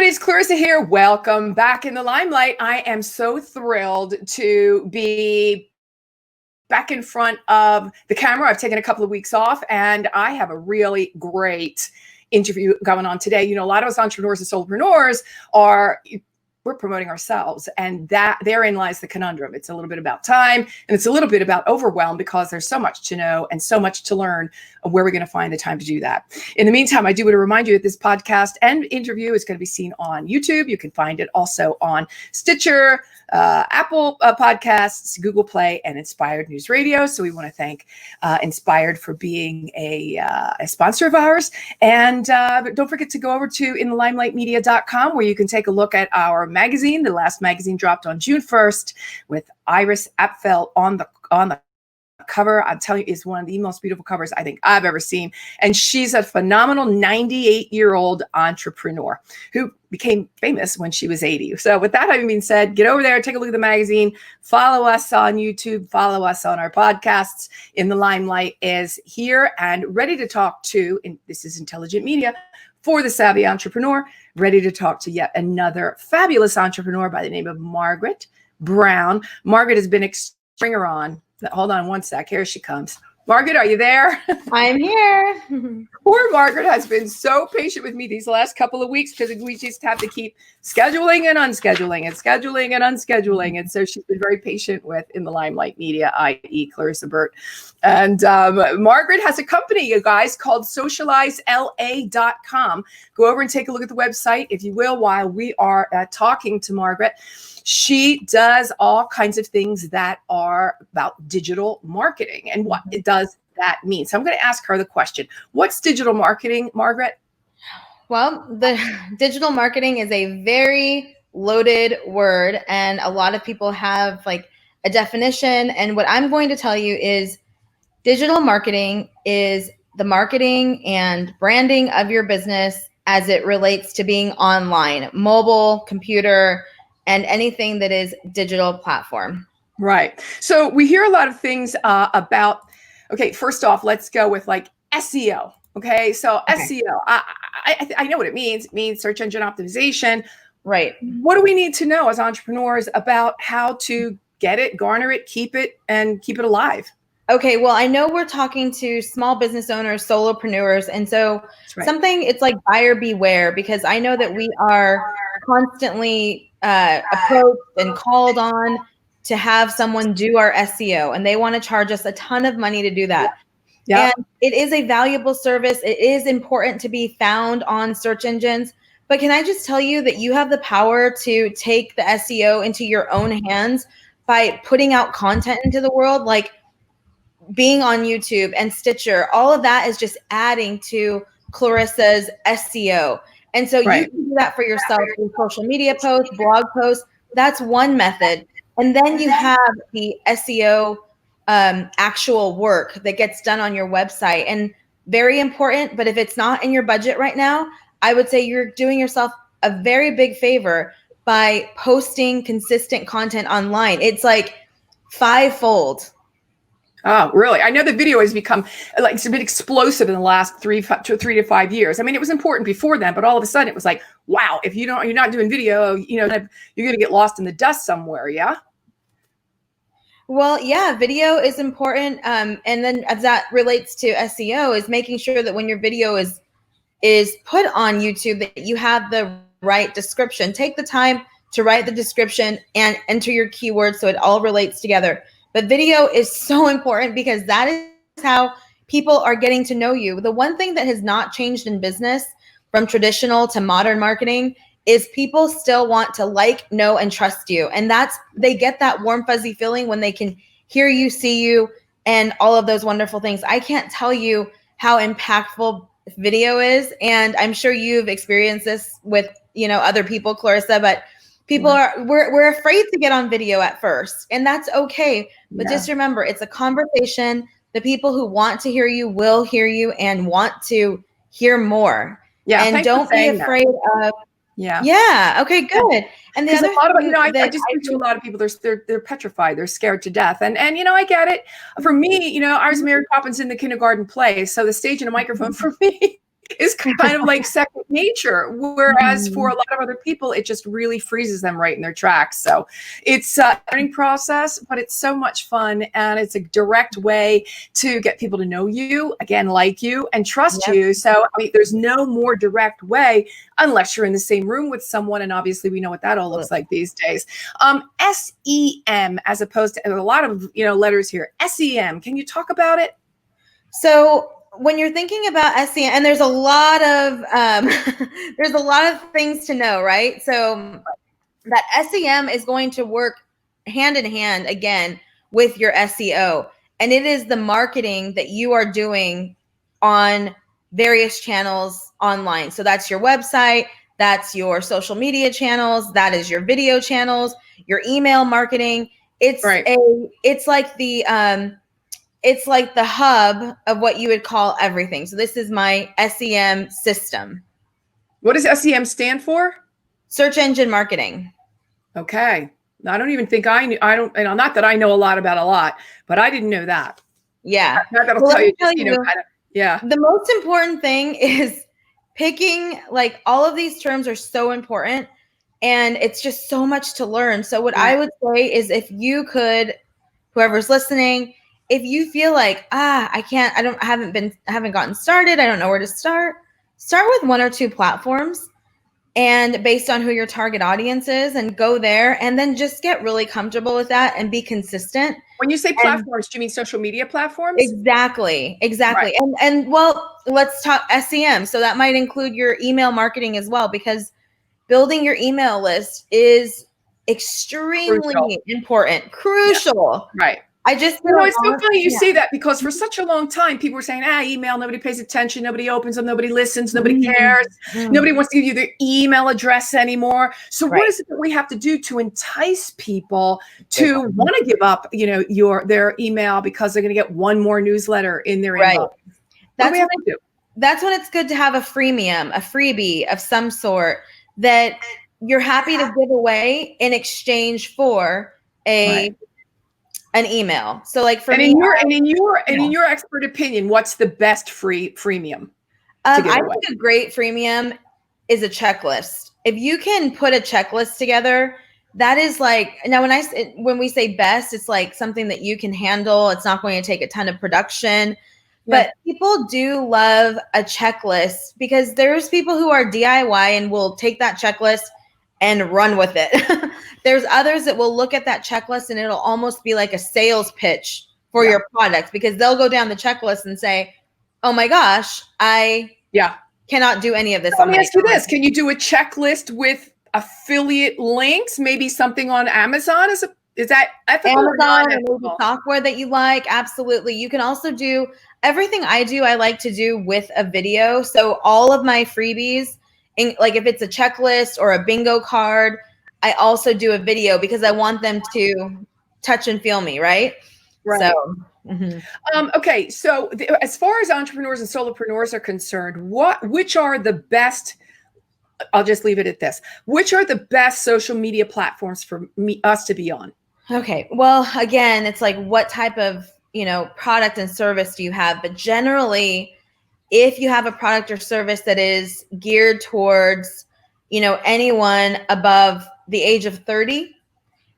everybody, it's Clarissa here. Welcome back in the limelight. I am so thrilled to be back in front of the camera. I've taken a couple of weeks off and I have a really great interview going on today. You know, a lot of us entrepreneurs and solopreneurs we're promoting ourselves, and that therein lies the conundrum. It's a little bit about time and it's a little bit about overwhelm because there's so much to know and so much to learn of where we're going to find the time to do that. In the meantime, I do want to remind you that this podcast and interview is going to be seen on YouTube. You can find it also on Stitcher, Apple Podcasts, Google Play, and Inspired News Radio. So we want to thank Inspired for being a sponsor of ours. And don't forget to go over to inthelimelightmedia.com where you can take a look at our magazine. The last magazine dropped on June 1st with Iris Apfel on the cover. I'm telling you, is one of the most beautiful covers I think I've ever seen. And she's a phenomenal 98-year-old entrepreneur who became famous when she was 80. So with that having been said, get over there, take a look at the magazine, follow us on YouTube, follow us on our podcasts. In the Limelight is here and ready to talk to, and this is Intelligent Media for the Savvy Entrepreneur, ready to talk to yet another fabulous entrepreneur by the name of Margaret Brown. Margaret has been bring her on. Hold on one sec. Here she comes. Margaret, are you there? I'm here. Poor Margaret has been so patient with me these last couple of weeks because we just have to keep scheduling and unscheduling and scheduling and unscheduling. And so she's been very patient with In the Limelight Media, i.e. Clarissa Burt. And Margaret has a company, you guys, called SocializeLA.com. Go over and take a look at the website, if you will, while we are talking to Margaret. She does all kinds of things that are about digital marketing and what does that mean. So I'm going to ask her the question. What's digital marketing, Margaret? Well, the digital marketing is a very loaded word, and a lot of people have like a definition. And what I'm going to tell you is digital marketing is the marketing and branding of your business as it relates to being online, mobile, computer, and anything that is digital platform. Right. So we hear a lot of things about, okay, first off, let's go with like SEO. Okay. So SEO, I know what it means. It means search engine optimization. Right. What do we need to know as entrepreneurs about how to get it, garner it, keep it, and keep it alive? Okay, well, I know we're talking to small business owners, solopreneurs, and so something, it's like buyer beware, because I know that we are constantly approached and called on to have someone do our SEO, and they want to charge us a ton of money to do that. Yeah. And it is a valuable service. It is important to be found on search engines, but can I just tell you that you have the power to take the SEO into your own hands by putting out content into the world, like being on YouTube and Stitcher. All of that is just adding to Clarissa's SEO. And so you can do that for yourself through social media posts, blog posts. That's one method. And then you have the SEO actual work that gets done on your website. And very important, but if it's not in your budget right now, I would say you're doing yourself a very big favor by posting consistent content online. It's like fivefold. Oh, really? I know the video has become like it's a bit explosive in the last 3 to 5 years. I mean, it was important before then, but all of a sudden it was like, wow, if you're not doing video, you're going to get lost in the dust somewhere. Yeah. Well, yeah, video is important. And then as that relates to SEO is making sure that when your video is put on YouTube, that you have the right description. Take the time to write the description and enter your keywords so it all relates together. But video is so important because that is how people are getting to know you. The one thing that has not changed in business from traditional to modern marketing is people still want to like, know, and trust you. And they get that warm, fuzzy feeling when they can hear you, see you, and all of those wonderful things. I can't tell you how impactful video is. And I'm sure you've experienced this with, other people, Clarissa, but people we're afraid to get on video at first, and that's okay. But just remember, it's a conversation. The people who want to hear you will hear you and want to hear more. Yeah. And don't be afraid of. Yeah. Yeah. Okay, good. And the other thing, I just speak to a lot of people. They're petrified. They're scared to death. And I get it. For me, I was Mary Poppins in the kindergarten play. So the stage and a microphone for me is kind of like second nature. Whereas for a lot of other people, it just really freezes them right in their tracks. So it's a learning process, but it's so much fun. And it's a direct way to get people to know you, again, like you and trust you. So I mean, there's no more direct way unless you're in the same room with someone. And obviously we know what that all looks like these days. SEM, as opposed to a lot of, letters here, SEM. Can you talk about it? So when you're thinking about SEM, and there's a lot of things to know, right? So that SEM is going to work hand in hand again with your SEO, and it is the marketing that you are doing on various channels online. So that's your website, that's your social media channels, that is your video channels, your email marketing. It's it's like the hub of what you would call everything. So this is my SEM system. What does SEM stand for? Search engine marketing. Okay. I don't even think I knew. Not that I know a lot about a lot, but I didn't know that. Yeah. That'll tell you, yeah. The most important thing is picking, like, all of these terms are so important and it's just so much to learn. So what I would say is, if you could, whoever's listening, if you feel like, I haven't gotten started, I don't know where to start with one or two platforms, and based on who your target audience is, and go there, and then just get really comfortable with that and be consistent. When you say platforms, do you mean social media platforms? Exactly. Right. And well, let's talk SEM. So that might include your email marketing as well, because building your email list is extremely important, crucial. Yeah. Right. I just it's so funny you say that, because for such a long time, people were saying, email, nobody pays attention, nobody opens them, nobody listens, nobody cares, nobody wants to give you their email address anymore. So what is it that we have to do to entice people to want to give up, their email because they're going to get one more newsletter in their inbox? That's when it's good to have a freemium, a freebie of some sort that you're happy to give away in exchange for an email. So, like, for me, in your expert opinion, what's the best freemium? I think a great freemium is a checklist. If you can put a checklist together, that is like, now when we say best, it's like something that you can handle. It's not going to take a ton of production, but people do love a checklist, because there's people who are DIY and will take that checklist and run with it. There's others that will look at that checklist and it'll almost be like a sales pitch for your product, because they'll go down the checklist and say, oh my gosh, I cannot do any of this. Let me ask you this. Can you do a checklist with affiliate links? Maybe something on Amazon? Is that ethical? Amazon, or maybe software that you like? Absolutely. You can also do everything I do. I like to do with a video. So all of my freebies, like if it's a checklist or a bingo card, I also do a video, because I want them to touch and feel me, right? So, okay. So as far as entrepreneurs and solopreneurs are concerned, which are the best? I'll just leave it at this. Which are the best social media platforms for us to be on? Okay. Well, again, it's like, what type of, product and service do you have? But generally, if you have a product or service that is geared towards, anyone above the age of 30,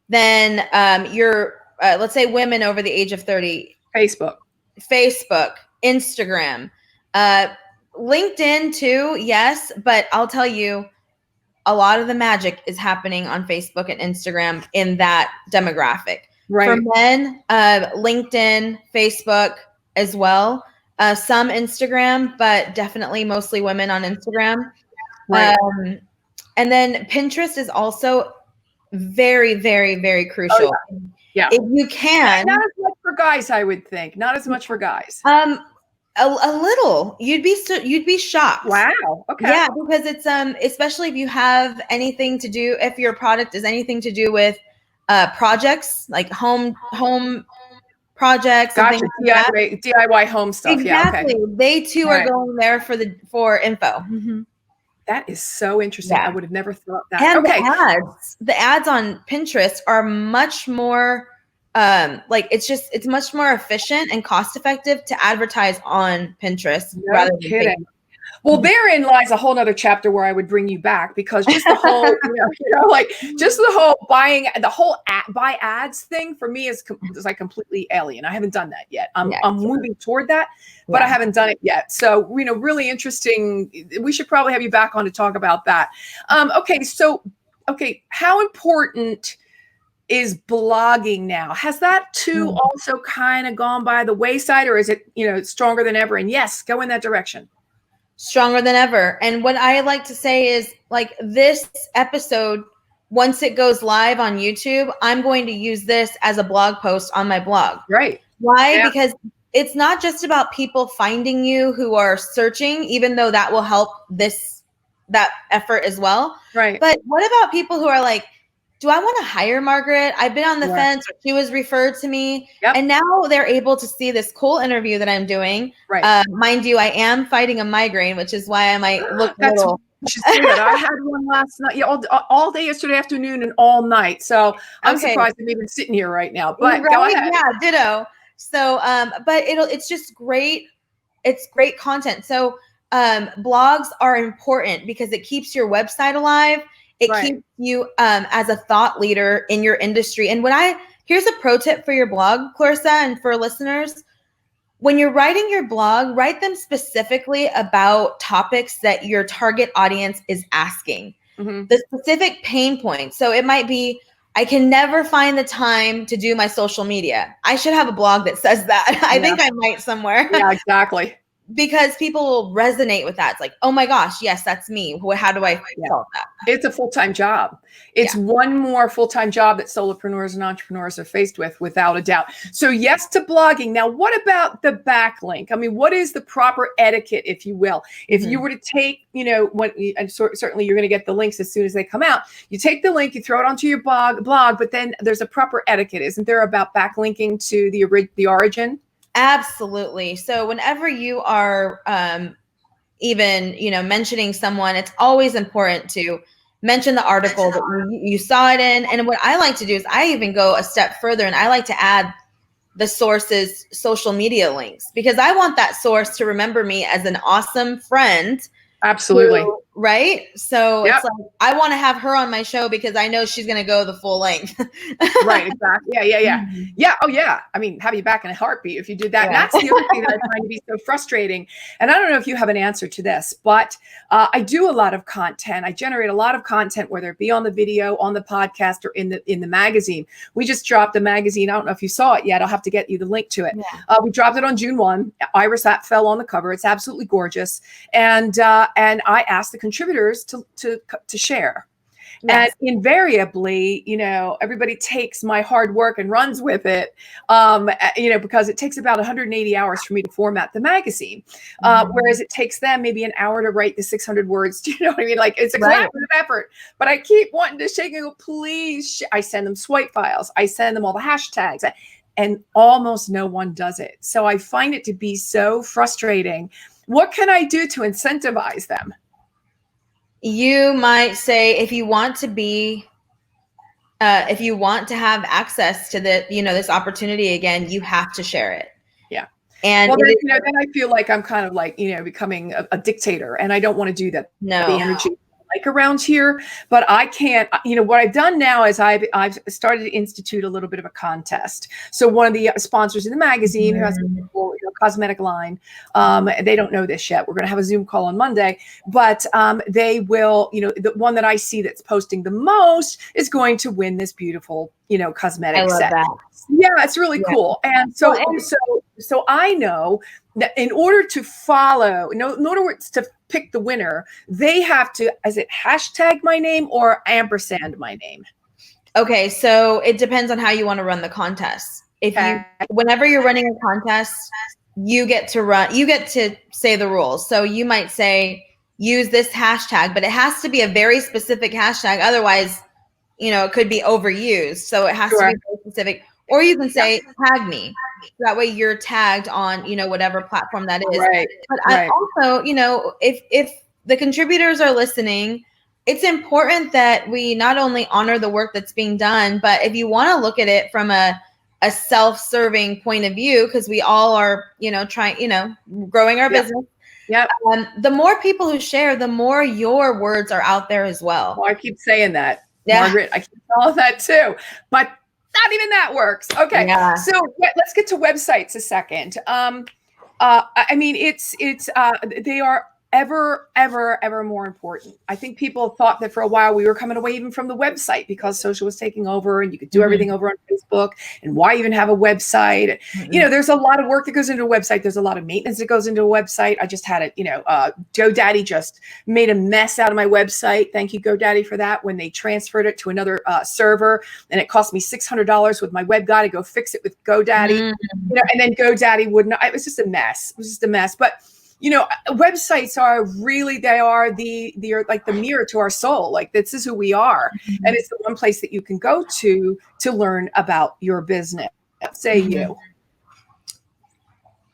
then you're, let's say, women over the age of 30. Facebook, Instagram, LinkedIn too. Yes. But I'll tell you, a lot of the magic is happening on Facebook and Instagram in that demographic. Right. For men, LinkedIn, Facebook as well. Some Instagram, but definitely mostly women on Instagram. Right. And then Pinterest is also very, very, very crucial. Oh, yeah. If you can. Not as much for guys, I would think. Not as much for guys. A little. You'd be shocked. Wow. Okay. Yeah, because it's especially if you have anything to do, if your product is anything to do with projects, like home projects. Gotcha. And DIY home stuff. Exactly. Yeah. Okay. They too are going there for info. Mm-hmm. That is so interesting. I would have never thought that. And the ads on Pinterest are much more it's much more efficient and cost effective to advertise on Pinterest rather than kidding. Well, therein lies a whole nother chapter where I would bring you back, because just the whole, like just the whole buy ads thing for me is like completely alien. I haven't done that yet. I'm moving toward that, but I haven't done it yet. So, really interesting. We should probably have you back on to talk about that. Okay. How important is blogging now? Has that too also kind of gone by the wayside, or is it, stronger than ever? And yes, go in that direction. Stronger than ever. And what I like to say is, like, this episode, once it goes live on YouTube, I'm going to use this as a blog post on my blog. Right. Why? Yeah. Because it's not just about people finding you who are searching, even though that will help that effort as well. Right. But what about people who are like, do I want to hire Margaret? I've been on the fence. She was referred to me. Yep. And now they're able to see this cool interview that I'm doing. Right. Mind you, I am fighting a migraine, which is why I might look a little. I had one last night, all day yesterday afternoon and all night. So I'm surprised I'm even sitting here right now. But go ahead. Yeah, ditto. So, but it's just great. It's great content. So blogs are important because it keeps your website alive. It keeps you as a thought leader in your industry. And here's a pro tip for your blog, Clarissa, and for listeners. When you're writing your blog, write them specifically about topics that your target audience is asking. The specific pain points. So it might be, I can never find the time to do my social media. I should have a blog that says that. I think I might somewhere. Yeah, exactly. Because people will resonate with that. It's like, oh my gosh, yes, that's me. How do I solve that? It's a full-time job. It's one more full-time job that solopreneurs and entrepreneurs are faced with, without a doubt. So yes to blogging. Now, what about the backlink? I mean, what is the proper etiquette, if you will? If you were to take, certainly you're going to get the links as soon as they come out. You take the link, you throw it onto your blog, but then there's a proper etiquette, isn't there, about backlinking to the origin? Absolutely. So whenever you are even, mentioning someone, it's always important to mention the article that you saw it in. And what I like to do is I even go a step further, and I like to add the source's social media links, because I want that source to remember me as an awesome friend. Absolutely. Right. So it's like, I want to have her on my show because I know she's going to go the full length. Right. Exactly. Yeah. Yeah. Oh yeah. I mean, have you back in a heartbeat if you did that. And that's the other thing that I find to be so frustrating. And I don't know if you have an answer to this, but I do a lot of content. I generate a lot of content, whether it be on the video, on the podcast, or in the magazine. We just dropped a magazine. I don't know if you saw it yet. I'll have to get you the link to it. Yeah. We dropped it on June 1. Iris fell on the cover. It's absolutely gorgeous. And I asked the contributors to share. Yes. And invariably, everybody takes my hard work and runs with it, because it takes about 180 hours for me to format the magazine, whereas it takes them maybe an hour to write the 600 words. Do you know what I mean? Like, it's a collaborative effort, but I keep wanting to shake and go, please. I send them swipe files. I send them all the hashtags, and almost no one does it. So I find it to be so frustrating. What can I do to incentivize them? You might say, if you want to have access to this opportunity again, you have to share it. Yeah. And then I feel like I'm kind of like, becoming a dictator, and I don't want to do that. No. The energy like around here, but I can't, what I've done now is I've started to institute a little bit of a contest. So one of the sponsors in the magazine who has a cosmetic line, they don't know this yet. We're going to have a Zoom call on Monday, but they will, the one that I see that's posting the most is going to win this beautiful, cosmetic set. That. Yeah, it's really cool. And so I know that in order to follow, in order to pick the winner, they have to, is it hashtag my name or ampersand my name? Okay, so it depends on how you want to run the contest. Whenever you're running a contest, you get to say the rules. So you might say, use this hashtag, but it has to be a very specific hashtag. Otherwise, it could be overused. So it has to be very specific. Or you can say, tag me. That way you're tagged on, whatever platform that is. Right. But I also, if the contributors are listening, it's important that we not only honor the work that's being done, but if you want to look at it from a self-serving point of view, because we all are, trying, growing our business. Yep. The more people who share, the more your words are out there as well. Oh, I keep saying that, Yeah. Margaret. I keep telling that too, but not even that works. Okay, Yeah. so let's get to websites a second. I mean, they are ever more important. I think people thought that for a while we were coming away even from the website because social was taking over and you could do everything over on Facebook, and why even have a website? You know, there's a lot of work that goes into a website. There's a lot of maintenance that goes into a website. I just had it, GoDaddy just made a mess out of my website. Thank you, GoDaddy, for that. When they transferred it to another server, and it cost me $600 with my web guy to go fix it with GoDaddy, and then GoDaddy wouldn't. It was just a mess. It was just a mess. But websites are really, they are like the mirror to our soul. Like, this is who we are. And it's the one place that you can go to learn about your business. Say you.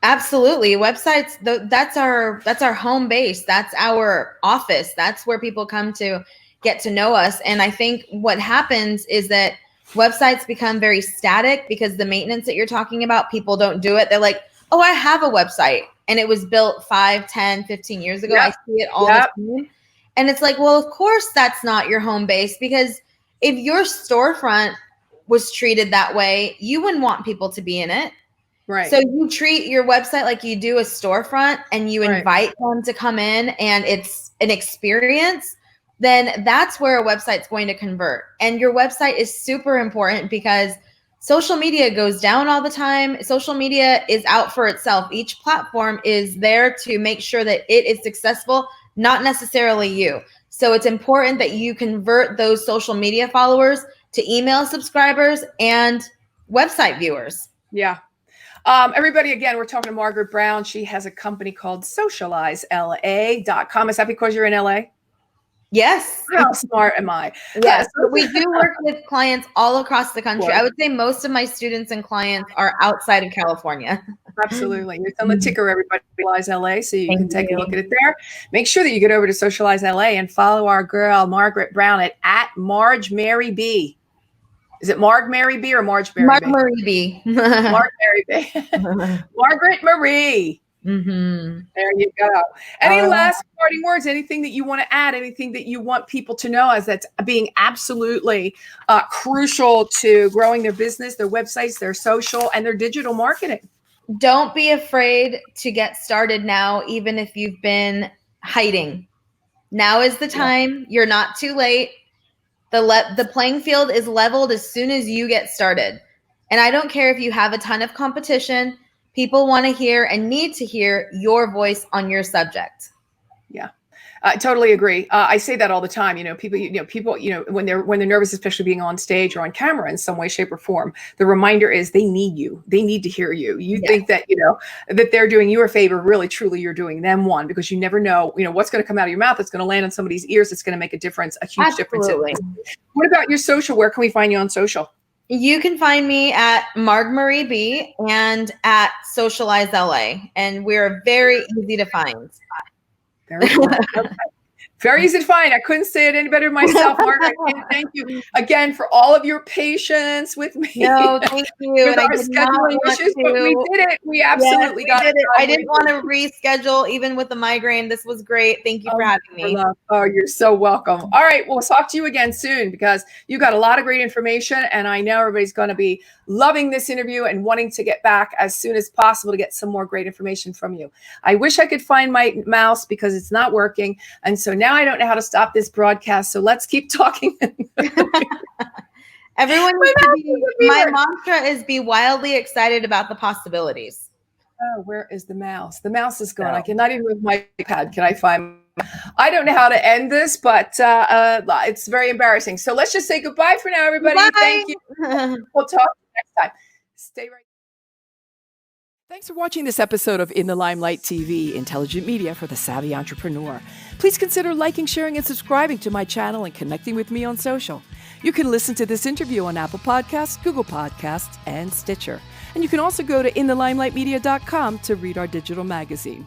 Absolutely. Websites, that's our home base. That's our office. That's where people come to get to know us. And I think what happens is that websites become very static because the maintenance that you're talking about, people don't do it. They're like, oh, I have a website. And it was built 5, 10, 15 years ago. I see it all the time. And it's like, well, of course, that's not your home base, because if your storefront was treated that way, you wouldn't want people to be in it. Right. So you treat your website like you do a storefront, and you invite them to come in, and it's an experience, then that's where a website's going to convert. And your website is super important because social media goes down all the time. Social media is out for itself. Each platform is there to make sure that it is successful, not necessarily you. So it's important that you convert those social media followers to email subscribers and website viewers. Yeah. Everybody, again, we're talking to Margaret Brown. She has a company called SocializeLA.com. Is that because you're in LA? Yes. How smart am I? Yes. We do work with clients all across the country. I would say most of my students and clients are outside of California. Absolutely. It's on the ticker, everybody, SocializeLA, so you can take a look at it there. Make sure that you get over to SocializeLA and follow our girl, Margaret Brown, at Marge Mary B. Is it Marg Mary B or Marge Mary B? Marie B. Marg Mary B. Margaret Marie. There you go. Any last parting words? Anything that you want to add? Anything that you want people to know as that's being absolutely crucial to growing their business, their websites, their social, and their digital marketing? Don't be afraid to get started now, even if you've been hiding. Now is the time. You're not too late. The playing field is leveled as soon as you get started. And I don't care if you have a ton of competition. People want to hear and need to hear your voice on your subject. Yeah. I totally agree. I say that all the time. People, when they're nervous, especially being on stage or on camera in some way, shape, or form, the reminder is they need you. They need to hear you. You think that, that they're doing you a favor. Really, truly, you're doing them one, because you never know, what's going to come out of your mouth. It's going to land on somebody's ears. It's going to make a difference, a huge difference. What about your social? Where can we find you on social? You can find me at Marg Marie B and at SocializeLA, and we're very easy to find. Very cool. Okay. Very easy to find. I couldn't say it any better myself, Margaret. Thank you again for all of your patience with me. No, thank you. With our scheduling issues, but we did it. We absolutely got it. I didn't want to reschedule, even with the migraine. This was great. Thank you for having me. Oh, you're so welcome. All right, we'll talk to you again soon, because you got a lot of great information, and I know everybody's going to be loving this interview and wanting to get back as soon as possible to get some more great information from you. I wish I could find my mouse because it's not working, and so now I don't know how to stop this broadcast, so let's keep talking. Everyone needs to be, my mantra is be wildly excited about the possibilities. Oh, where is the mouse? The mouse is gone. I cannot even move my iPad. Can I find? I don't know how to end this, but it's very embarrassing. So let's just say goodbye for now, everybody. Bye. Thank you. We'll talk next time. Stay right. Thanks for watching this episode of In the Limelight TV, intelligent media for the savvy entrepreneur. Please consider liking, sharing, and subscribing to my channel and connecting with me on social. You can listen to this interview on Apple Podcasts, Google Podcasts, and Stitcher. And you can also go to inthelimelightmedia.com to read our digital magazine.